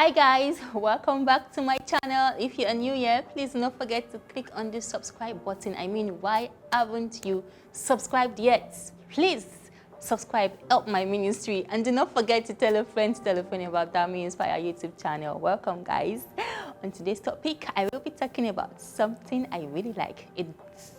Hi guys, welcome back to my channel. If you are new here, please do not forget to click on the subscribe button. I mean, why haven't you subscribed yet? Please subscribe, help my ministry, and do not forget to tell a friend about that Me Inspire YouTube channel. Welcome guys. On today's topic, I will be talking about something I really like. It's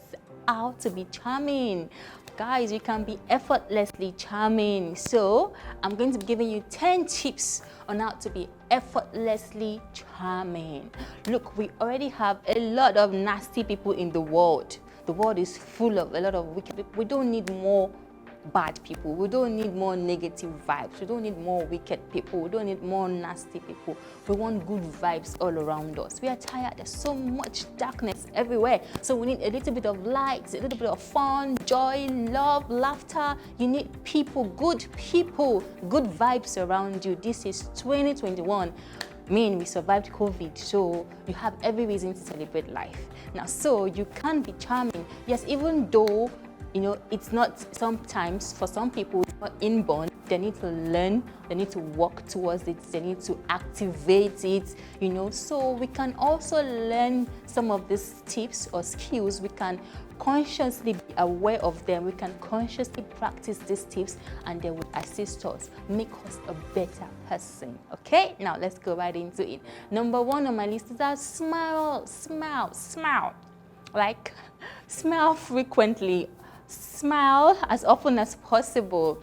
how to be charming. Guys, you can be effortlessly charming. So I'm going to be giving you 10 tips on how to be effortlessly charming. Look, we already have a lot of nasty people in the world. The world is full of a lot of wicked people. We don't need more bad people. We don't need more negative vibes. We don't need more wicked people. We don't need more nasty people. We want good vibes all around us. We are tired. There's so much darkness everywhere. So we need a little bit of light, a little bit of fun, joy, love, laughter. You need people, good vibes around you. This is 2021. We survived COVID, so you have every reason to celebrate life. Now, so you can be charming. Yes, even though it's not sometimes, for some people, it's not inborn. They need to learn, they need to work towards it, they need to activate it, So we can also learn some of these tips or skills. We can consciously be aware of them. We can consciously practice these tips and they will assist us, make us a better person. Okay, now let's go right into it. Number one on my list is that smile. Like, smile frequently. Smile as often as possible.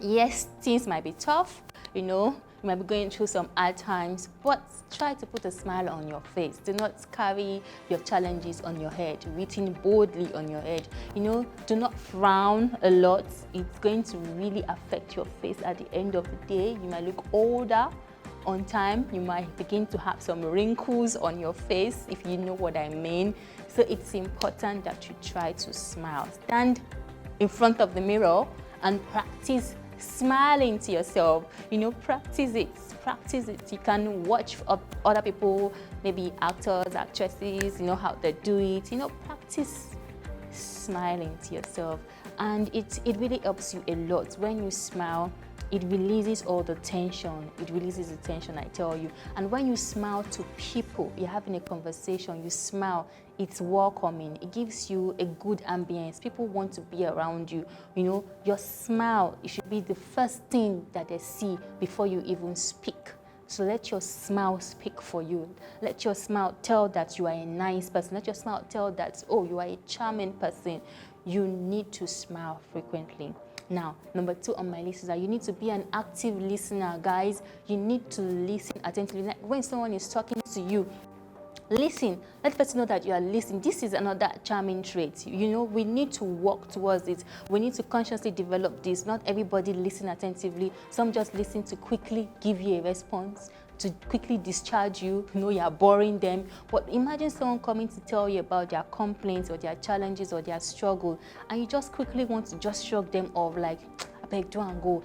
Yes, things might be tough, you might be going through some hard times, but try to put a smile on your face. Do not carry your challenges on your head, written boldly on your head. Do not frown a lot. It's going to really affect your face at the end of the day. You might look older on time. You might begin to have some wrinkles on your face, if you know what I mean. So it's important that you try to smile. Stand in front of the mirror and practice smiling to yourself. Practice it. You can watch other people, maybe actors, actresses, how they do it. Practice smiling to yourself. And it really helps you a lot. When you smile, it releases all the tension. It releases the tension, I tell you. And when you smile to people, you're having a conversation, you smile, it's welcoming. It gives you a good ambience. People want to be around you. Your smile, it should be the first thing that they see before you even speak. So let your smile speak for you. Let your smile tell that you are a nice person. Let your smile tell that, oh, you are a charming person. You need to smile frequently. Now, number two on my list is that you need to be an active listener, guys. You need to listen attentively. When someone is talking to you, listen. Let the person know that you are listening. This is another charming trait. We need to work towards it. We need to consciously develop this. Not everybody listen attentively. Some just listen to quickly give you a response, to quickly discharge you. You are boring them. But imagine someone coming to tell you about their complaints or their challenges or their struggle, and you just quickly want to just shrug them off like, I beg, do and go.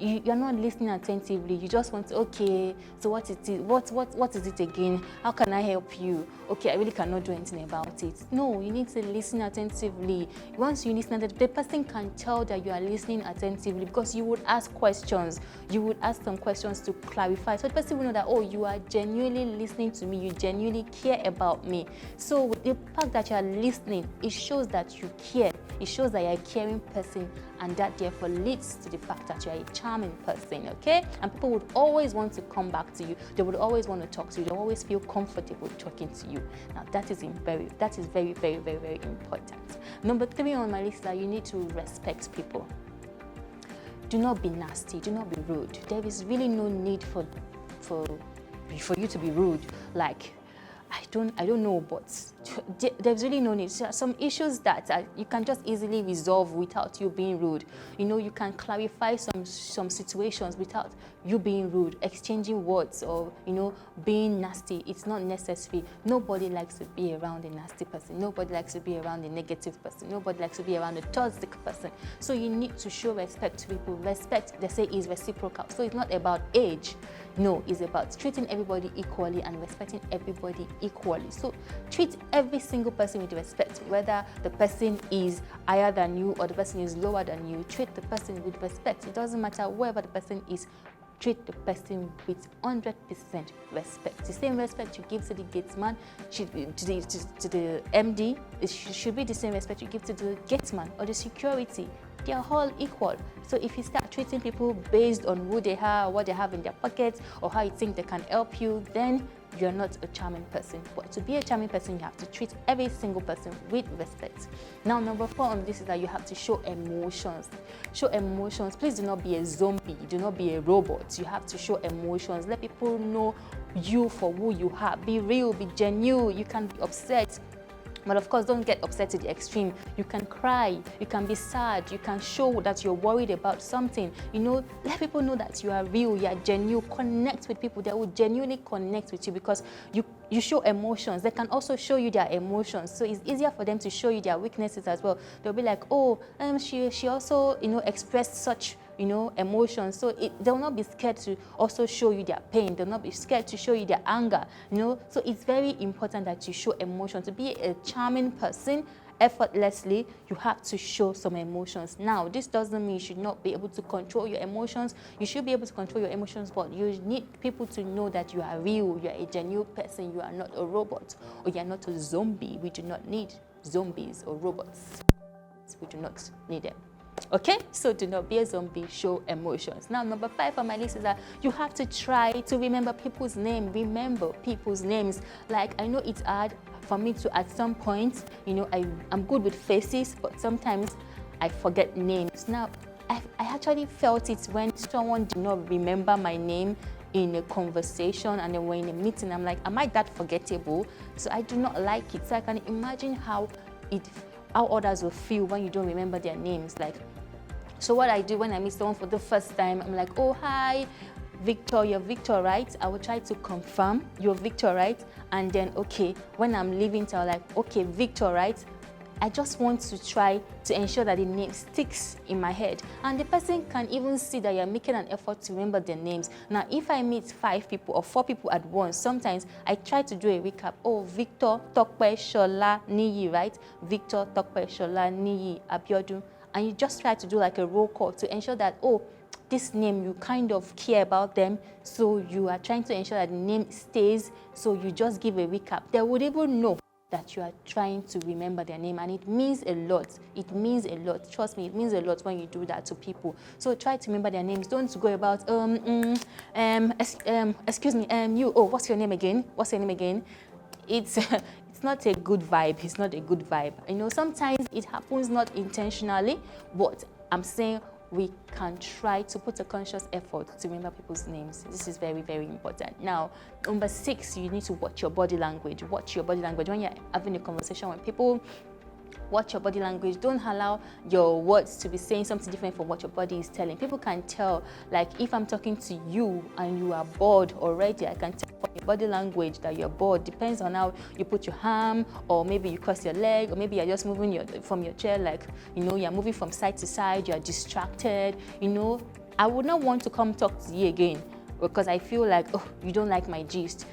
You're not listening attentively. You just want to, okay, so what is it? What is it again? How can I help you? Okay, I really cannot do anything about it. No, you need to listen attentively. Once you listen, the person can tell that you are listening attentively because you would ask questions. You would ask some questions to clarify. So the person will know that, oh, you are genuinely listening to me. You genuinely care about me. So with the fact that you are listening, it shows that you care. It shows that you're a caring person, and that therefore leads to the fact that you're a charming person, okay? And people would always want to come back to you. They would always want to talk to you. They always feel comfortable talking to you. Now, that is very, very, very, very important. Number three on my list is that you need to respect people. Do not be nasty. Do not be rude. There is really no need for you to be rude. Like, I don't know, but there's really no need. There are some issues that you can just easily resolve without you being rude. You can clarify some situations without you being rude, exchanging words or, being nasty. It's not necessary. Nobody likes to be around a nasty person. Nobody likes to be around a negative person. Nobody likes to be around a toxic person. So you need to show respect to people. Respect, they say, is reciprocal. So it's not about age. No, it's about treating everybody equally and respecting everybody equally. So treat every single person with respect, whether the person is higher than you or the person is lower than you. Treat the person with respect. It doesn't matter wherever the person is. treat the person with 100% respect. The same respect you give to the gatesman, to the MD, it should be the same respect you give to the gatesman or the security. They are all equal. So if you start treating people based on who they are, what they have in their pockets, or how you think they can help you, then you're not a charming person. But to be a charming person, you have to treat every single person with respect. Now, number 4 on this is that you have to show emotions. Show emotions. Please do not be a zombie. Do not be a robot. You have to show emotions. Let people know you for who you are. Be real, be genuine. You can be upset, but of course, don't get upset to the extreme. You can cry, you can be sad, you can show that you're worried about something. You know, let people know that you are real, you are genuine. Connect with people that will genuinely connect with you, because you show emotions. They can also show you their emotions. So it's easier for them to show you their weaknesses as well. They'll be like, oh, she also, expressed such, emotions. So they'll not be scared to also show you their pain. They'll not be scared to show you their anger, So it's very important that you show emotion. To be a charming person, effortlessly, you have to show some emotions. Now, this doesn't mean you should not be able to control your emotions. You should be able to control your emotions, but you need people to know that you are real, you are a genuine person, you are not a robot, or you are not a zombie. We do not need zombies or robots. We do not need them. Okay, so do not be a zombie, show emotions. Now, number 5 on my list is that you have to try to remember people's names. Remember people's names. Like, I know it's hard for me to, at some point, I'm good with faces, but sometimes I forget names. Now, I actually felt it when someone did not remember my name in a conversation, and then we're in a meeting. I'm like, am I that forgettable? So I do not like it. So I can imagine how others will feel when you don't remember their names. So what I do when I meet someone for the first time, I'm like, oh, hi, Victor, you're Victor, right? I will try to confirm you're Victor, right? And then, okay, when I'm leaving, I'm like, okay, Victor, right? I just want to try to ensure that the name sticks in my head. And the person can even see that you're making an effort to remember their names. Now, if I meet 5 people or 4 people at once, sometimes I try to do a recap. Oh, Victor, Tokpe, Shola, Niyi, right? Victor, Tokpe, Shola, Niyi, Abiodun. And you just try to do like a roll call to ensure that, oh, this name, you kind of care about them. So you are trying to ensure that the name stays. So you just give a recap. They would even know that you are trying to remember their name, and it means a lot. It means a lot. Trust me, it means a lot when you do that to people. So try to remember their names. Don't go about excuse me, you. Oh, what's your name again? What's your name again? It's it's not a good vibe. It's not a good vibe. Sometimes it happens not intentionally, but I'm saying we can try to put a conscious effort to remember people's names. This is very, very important. Now, number 6, you need to watch your body language. Watch your body language. When you're having a conversation with people, watch your body language. Don't allow your words to be saying something different from what your body is telling. People can tell, like if I'm talking to you and you are bored already, I can tell from your body language that you're bored. Depends on how you put your arm, or maybe you cross your leg, or maybe you're just moving from your chair, like, you're moving from side to side, you're distracted. I would not want to come talk to you again because I feel like, oh, you don't like my gist,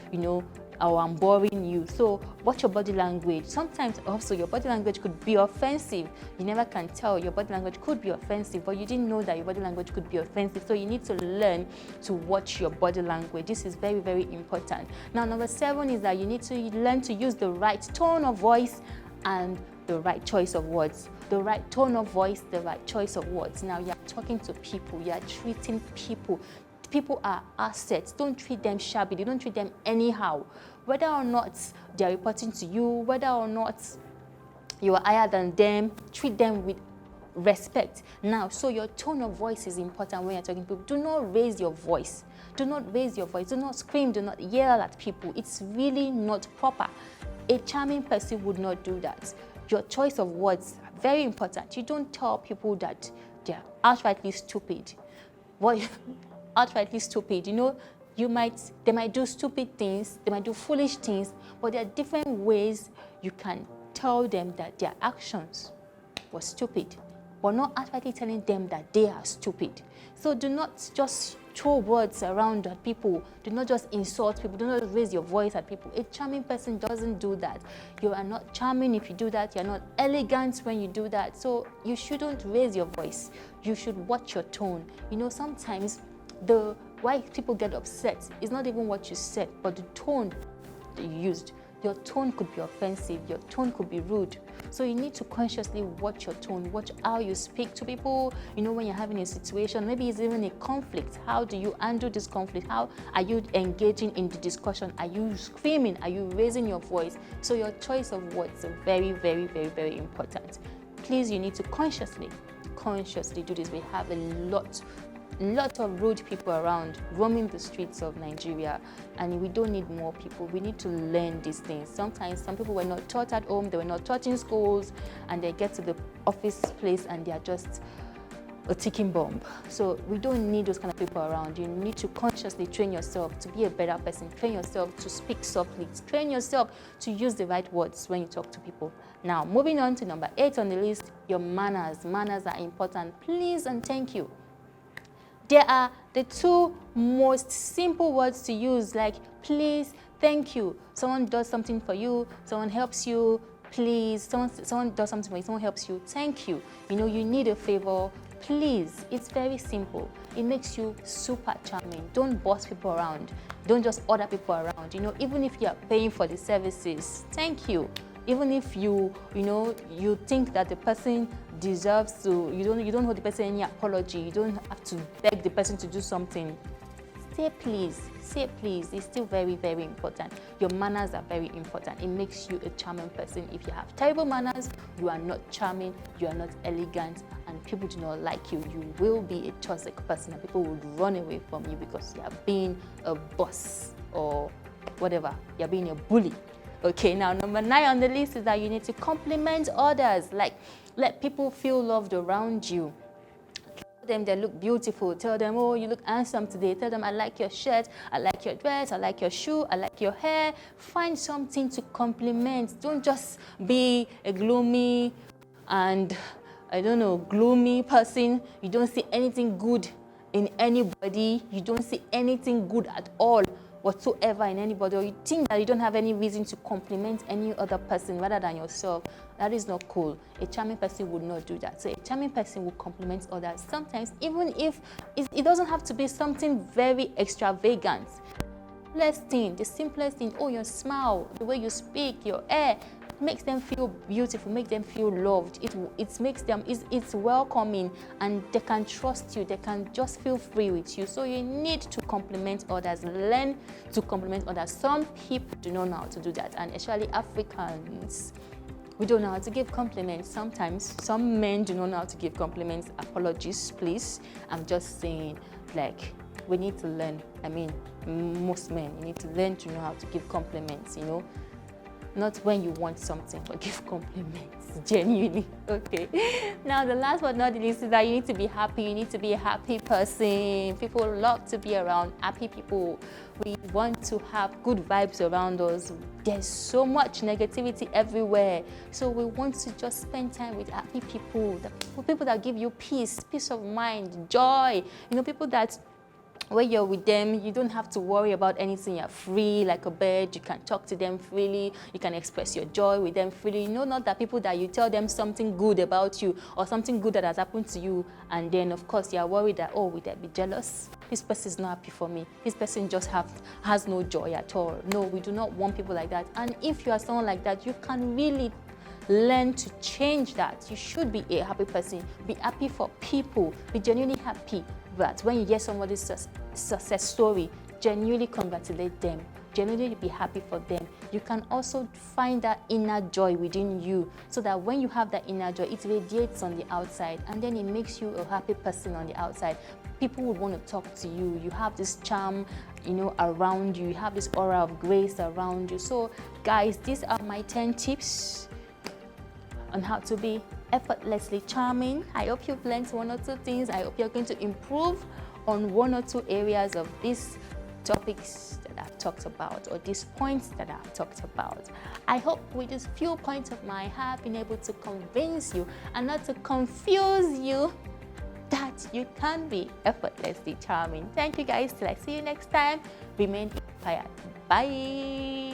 or I'm boring you. So watch your body language. Sometimes also your body language could be offensive. You never can tell. Your body language could be offensive, but you didn't know that your body language could be offensive. So you need to learn to watch your body language. This is very, very important. Now, number 7 is that you need to learn to use the right tone of voice and the right choice of words. The right tone of voice, the right choice of words. Now, you're talking to people, you're treating people. People are assets. Don't treat them shabby. Don't treat them anyhow. Whether or not they're reporting to you, whether or not you are higher than them, treat them with respect. Now, so your tone of voice is important when you're talking to people. Do not raise your voice. Do not raise your voice. Do not scream. Do not yell at people. It's really not proper. A charming person would not do that. Your choice of words, very important. You don't tell people that they're outrightly stupid. Outrightly stupid. They might do stupid things, they might do foolish things, but there are different ways you can tell them that their actions were stupid, but not outrightly telling them that they are stupid. So do not just throw words around at people. Do not just insult people. Do not raise your voice at people. A charming person doesn't do that. You are not charming if you do that. You're not elegant when you do that. So you shouldn't raise your voice. You should watch your tone. Sometimes why people get upset is not even what you said, but the tone that you used. Your tone could be offensive, your tone could be rude. So you need to consciously watch your tone, watch how you speak to people. You know, when you're having a situation, maybe it's even a conflict. How do you handle this conflict? How are you engaging in the discussion? Are you screaming? Are you raising your voice? So your choice of words is very, very, very, very important. Please, you need to consciously do this. We have a lot of rude people around roaming the streets of Nigeria, and we don't need more people. We need to learn these things. Sometimes some people were not taught at home, they were not taught in schools, and they get to the office place and they are just a ticking bomb. So we don't need those kind of people around. You need to consciously train yourself to be a better person, train yourself to speak softly, train yourself to use the right words when you talk to people. Now, moving on to number 8 on the list, your manners. Manners are important. Please and thank you. There are the 2 most simple words to use, like please, thank you. Someone does something for you, someone helps you, please. Someone does something for you, someone helps you, thank you. You know, you need a favor, please. It's very simple. It makes you super charming. Don't boss people around. Don't just order people around. You know, even if you are paying for the services, thank you. Even if you think that the person deserves to, you don't owe the person any apology, you don't have to beg the person to do something. Say please. It's still very, very important. Your manners are very important. It makes you a charming person. If you have terrible manners, you are not charming, you are not elegant, and people do not like you. You will be a toxic person, and people will run away from you because you are being a boss or whatever. You are being a bully. Okay, now number 9 on the list is that you need to compliment others. Like, let people feel loved around you. Tell them they look beautiful. Tell them, oh, you look handsome today. Tell them, I like your shirt, I like your dress, I like your shoe, I like your hair. Find something to compliment. Don't just be a gloomy and, gloomy person. You don't see anything good in anybody. You don't see anything good at all whatsoever in anybody, or you think that you don't have any reason to compliment any other person rather than yourself. That is not cool. A charming person would not do that. So a charming person will compliment others. Sometimes, even if it doesn't have to be something very extravagant. The simplest thing, oh, your smile, the way you speak, your hair, makes them feel beautiful, make them feel loved. It makes them, it's welcoming, and they can trust you, they can just feel free with you. So you need to compliment others, learn to compliment others. Some people do not know how to do that, and especially Africans, we don't know how to give compliments. Sometimes some men do not know how to give compliments. Apologies, please. I'm just saying, like, we need to learn. I mean, most men, you need to learn to know how to give compliments, Not when you want something, but give compliments, genuinely. Okay. Now, the last but not the least is that you need to be happy. You need to be a happy person. People love to be around happy people. We want to have good vibes around us. There's so much negativity everywhere. So we want to just spend time with happy people, people that give you peace of mind, joy. People that when you're with them, you don't have to worry about anything. You're free like a bird. You can talk to them freely. You can express your joy with them freely. Not that people that you tell them something good about you or something good that has happened to you, and then of course you're worried that, oh, will they be jealous? This person is not happy for me. This person just has no joy at all. No, we do not want people like that. And if you are someone like that, you can really learn to change that. You should be a happy person. Be happy for people. Be genuinely happy. But when you hear somebody's success story, genuinely congratulate them. Genuinely be happy for them. You can also find that inner joy within you, so that when you have that inner joy, it radiates on the outside, and then it makes you a happy person on the outside. People would want to talk to you. You have this charm, around you. You have this aura of grace around you. So, guys, these are my 10 tips on how to be effortlessly charming. I hope you've learned 1 or 2 things. I hope you're going to improve on 1 or 2 areas of these topics that I've talked about, or these points that I've talked about. I hope with these few points of mine, I have been able to convince you and not to confuse you that you can be effortlessly charming. Thank you, guys. Till I see you next time. Remain inspired. Bye.